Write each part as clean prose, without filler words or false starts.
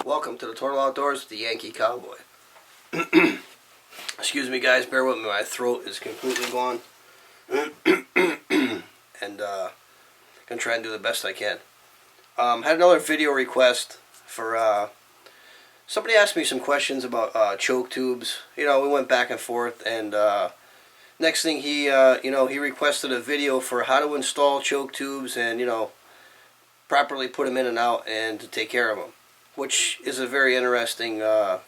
Welcome to the Total Outdoors with the Yankee Cowboy. Excuse me guys, bear with me, my throat is completely gone. And gonna try and do the best I can. Had another video request for somebody asked me some questions about choke tubes. You know, we went back and forth, and next thing he requested a video for how to install choke tubes and properly put them in and out and to take care of them, which is a very interesting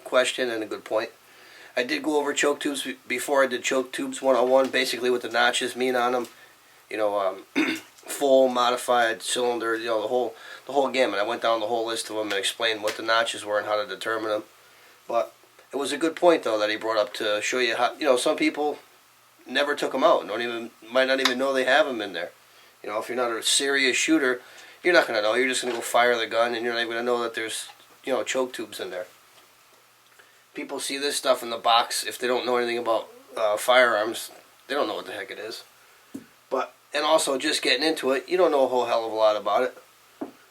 question and a good point. I did go over choke tubes before. I did choke tubes 101, basically what the notches mean on them. Full, modified, cylinder, the whole gamut. I went down the whole list of them and explained what the notches were and how to determine them. But it was a good point though that he brought up to show you how. Some people never took them out. Might not even know they have them in there. If you're not a serious shooter, you're not gonna know. You're just gonna go fire the gun, and you're not even gonna know that there's choke tubes in there. People see this stuff in the box. If they don't know anything about firearms, they don't know what the heck it is. And also, just getting into it, you don't know a whole hell of a lot about it.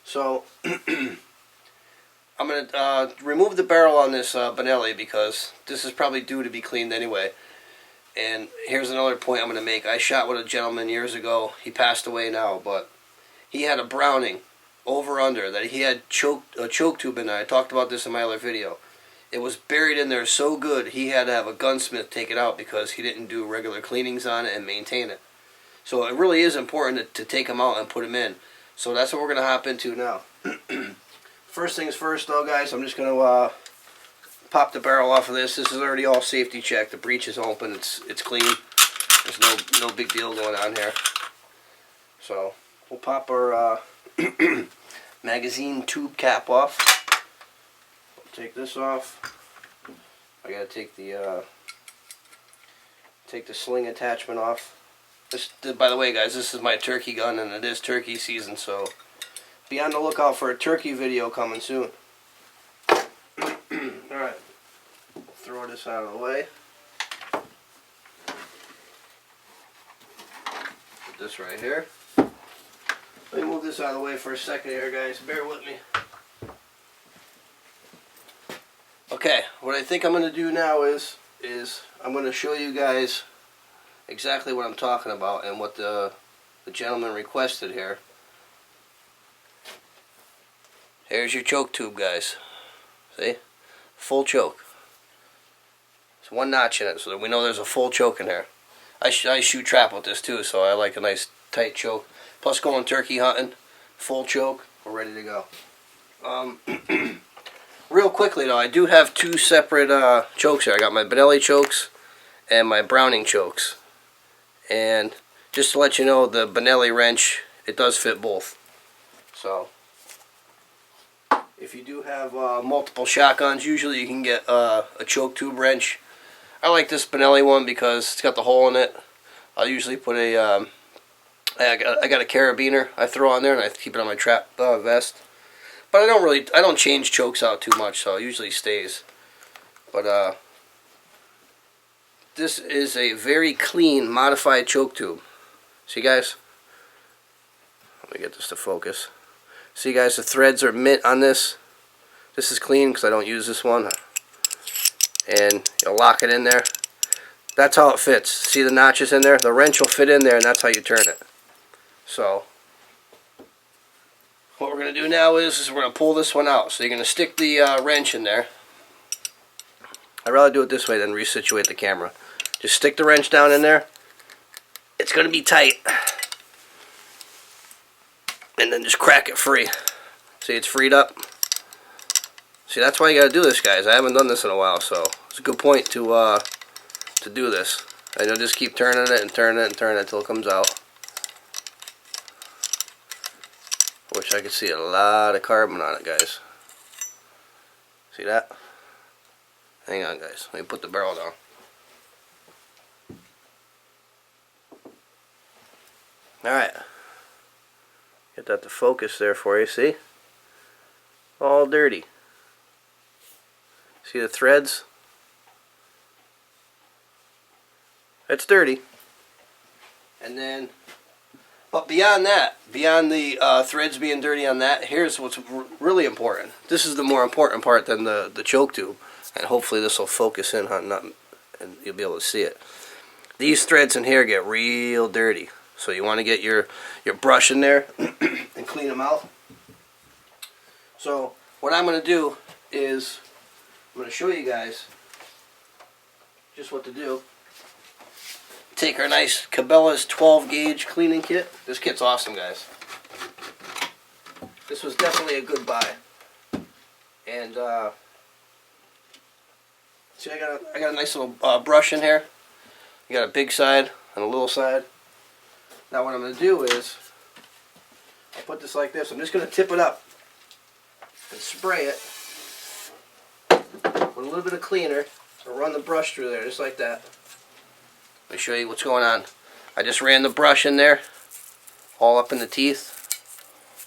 So, I'm going to remove the barrel on this Benelli because this is probably due to be cleaned anyway. And here's another point I'm going to make. I shot with a gentleman years ago. He passed away now, but he had a Browning over-under that he had a choke tube in there. I talked about this in my other video. It was buried in there so good he had to have a gunsmith take it out because he didn't do regular cleanings on it and maintain it. So it really is important to take them out and put them in. So that's what we're going to hop into now. First things first though, guys, I'm just going to pop the barrel off of this. This is already all safety checked. The breech is open. It's clean. There's no big deal going on here. So we'll pop our magazine tube cap off. Take this off. I got to take the sling attachment off. By the way, guys, this is my turkey gun, and it is turkey season, so be on the lookout for a turkey video coming soon. Alright, throw this out of the way. Put this right here. Let me move this out of the way for a second here, guys. Bear with me. Okay, what I think I'm going to do now is I'm going to show you guys exactly what I'm talking about and what the gentleman requested here. Here's your choke tube, guys. See? Full choke. There's one notch in it, so that we know there's a full choke in there. I shoot trap with this too, so I like a nice tight choke. Plus going turkey hunting, full choke, we're ready to go. Real quickly though, I do have two separate chokes here. I got my Benelli chokes and my Browning chokes. And just to let you know, the Benelli wrench, it does fit both. So, if you do have multiple shotguns, usually you can get a choke tube wrench. I like this Benelli one because it's got the hole in it. I'll usually put I got a carabiner I throw on there, and I keep it on my trap vest. But I don't change chokes out too much, so it usually stays. But this is a very clean, modified choke tube. See, guys? Let me get this to focus. See, guys, the threads are mint on this. This is clean because I don't use this one. And you'll lock it in there. That's how it fits. See the notches in there? The wrench will fit in there, and that's how you turn it. So, what we're going to do now is we're going to pull this one out. So you're going to stick the wrench in there. I'd rather do it this way than resituate the camera. Just stick the wrench down in there. It's going to be tight. And then just crack it free. See, it's freed up. See, that's why you got to do this, guys. I haven't done this in a while, so it's a good point to do this. And you'll just keep turning it and turning it and turning it until it comes out. Wish I could see a lot of carbon on it, guys. See that? Hang on, guys. Let me put the barrel down. Alright. Get that to focus there for you, see? All dirty. See the threads? It's dirty. And then But beyond that, beyond the threads being dirty on that, here's what's really important. This is the more important part than the choke tube, and hopefully this will focus in on nothing, and you'll be able to see it. These threads in here get real dirty, so you want to get your brush in there and clean them out. So what I'm going to do is I'm going to show you guys just what to do. Take our nice Cabela's 12 gauge cleaning kit. This kit's awesome, guys. This was definitely a good buy. And see, I got a nice little brush in here. You got a big side and a little side. Now what I'm going to do is I'll put this like this. I'm just going to tip it up and spray it with a little bit of cleaner and run the brush through there just like that. Let me show you what's going on. I just ran the brush in there all up in the teeth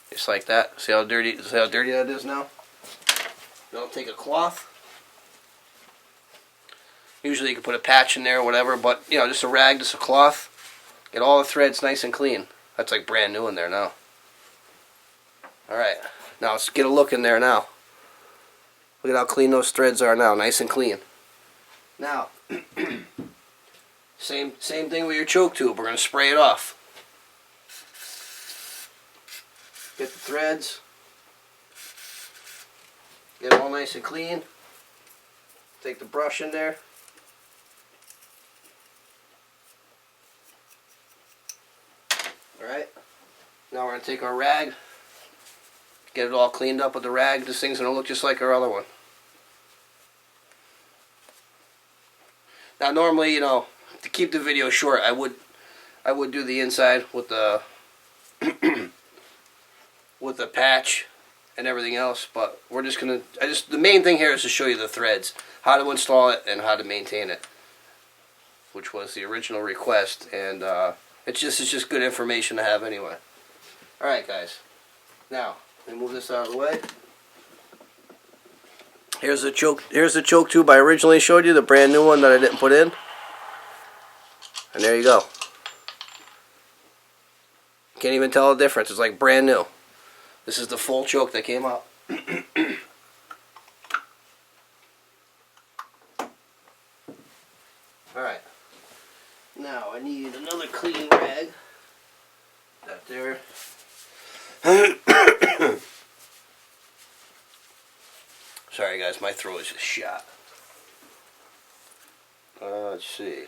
just like that. See how dirty that is now? Now I'll take a cloth. Usually you can put a patch in there or whatever, but you know, just a rag, just a cloth. Get all the threads nice and clean. That's like brand new in there now. Alright, now let's get a look in there now. Look at how clean those threads are now, nice and clean. Now, same thing with your choke tube. We're going to spray it off. Get the threads. Get it all nice and clean. Take the brush in there. Alright, now we're going to take our rag, get it all cleaned up with the rag. This thing's going to look just like our other one. Now normally, you know, to keep the video short, I would do the inside with the with the patch and everything else, but we're just going to, the main thing here is to show you the threads, how to install it and how to maintain it, which was the original request, and it's just good information to have anyway. Alright guys, now let me move this out of the way. Here's the choke tube I originally showed you, the brand new one that I didn't put in. And there you go. Can't even tell the difference, it's like brand new. This is the full choke that came out. Alright. Now I need another clean rag. That there. Sorry guys, my throat is just shot. Let's see.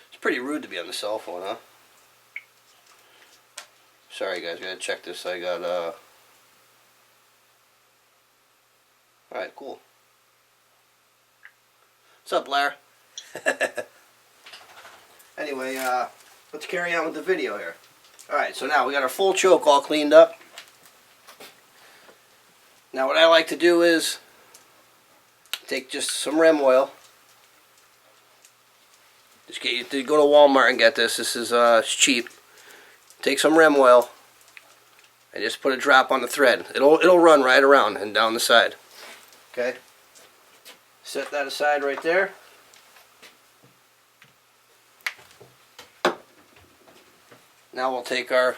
It's pretty rude to be on the cell phone, huh? Sorry guys, gotta check this. I got Alright, cool. What's up, Blair? Anyway, let's carry on with the video here. Alright, so now we got our full choke all cleaned up. Now what I like to do is take just some rem oil. Just go to Walmart and get this. This is it's cheap. Take some rem oil and just put a drop on the thread. It'll run right around and down the side. Okay. Set that aside right there. Now we'll take our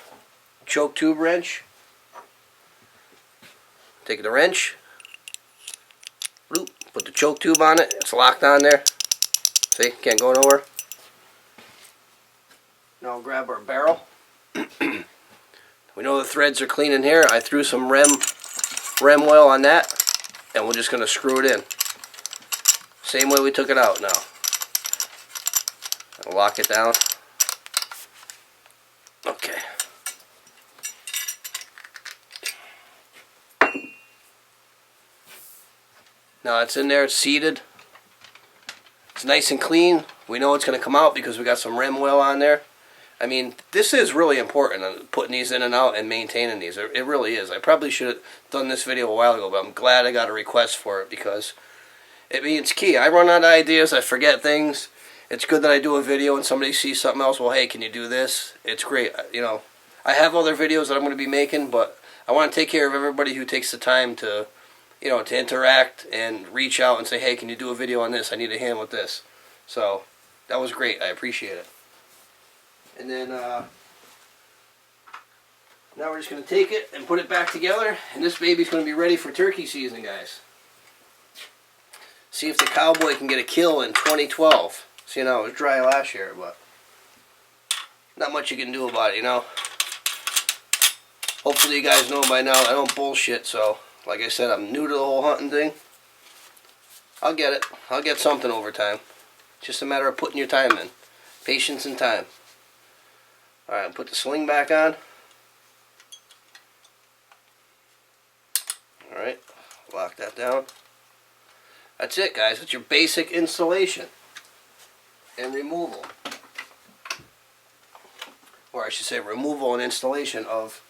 choke tube wrench. Take the wrench. Put the choke tube on it. It's locked on there. See, can't go nowhere. Now I'll grab our barrel. We know the threads are clean in here. I threw some rem oil on that, and we're just going to screw it in. Same way we took it out now. I'll lock it down. Okay. Now it's in there, it's seated. It's nice and clean. We know it's going to come out because we got some rem oil on there. I mean, this is really important, putting these in and out and maintaining these. It really is. I probably should have done this video a while ago, but I'm glad I got a request for it because it's key. I run out of ideas. I forget things. It's good that I do a video and somebody sees something else. Well, hey, can you do this? It's great. You know, I have other videos that I'm going to be making, but I want to take care of everybody who takes the time to, you know, to interact and reach out and say, hey, can you do a video on this? I need a hand with this. So that was great. I appreciate it. And then now we're just going to take it and put it back together, and this baby's going to be ready for turkey season, guys. See if the cowboy can get a kill in 2012. See, you know, it was dry last year, but not much you can do about it, you know. Hopefully you guys know by now I don't bullshit, so like I said, I'm new to the whole hunting thing. I'll get it. I'll get something over time. Just a matter of putting your time in. Patience and time. Alright, put the sling back on. Alright, lock that down. That's it, guys. It's your basic installation and removal. Or I should say removal and installation of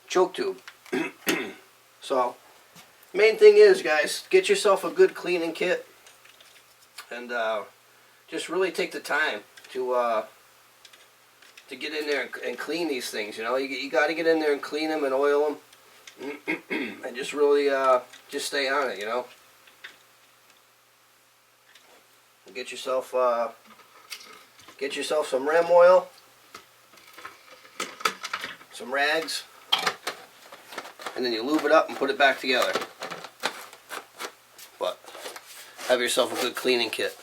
choke tube. So, main thing is, guys, get yourself a good cleaning kit and just really take the time to get in there and clean these things. You know, you got to get in there and clean them and oil them, and just really just stay on it. You know, get yourself some Rem oil, some rags, and then you lube it up and put it back together. But have yourself a good cleaning kit.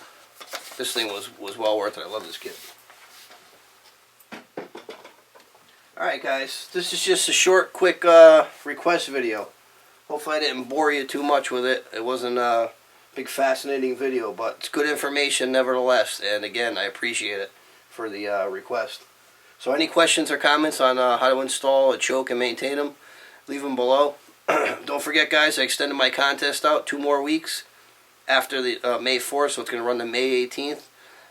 This thing was well worth it. I love this kit. Alright guys, this is just a short, quick request video. Hopefully I didn't bore you too much with it. It wasn't a big fascinating video, but it's good information nevertheless. And again, I appreciate it for the request. So any questions or comments on how to install a choke and maintain them, leave them below. Don't forget guys, I extended my contest out 2 more weeks after the May 4th, so it's going to run to May 18th.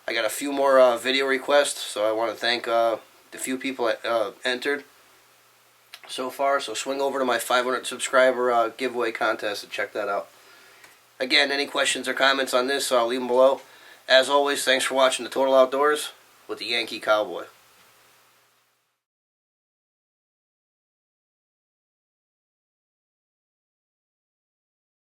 I got a few more video requests, so I want to thank the few people that entered so far. So swing over to my 500 subscriber giveaway contest and check that out. Again, any questions or comments on this, I'll leave them below. As always, thanks for watching The Total Outdoors with the Yankee Cowboy.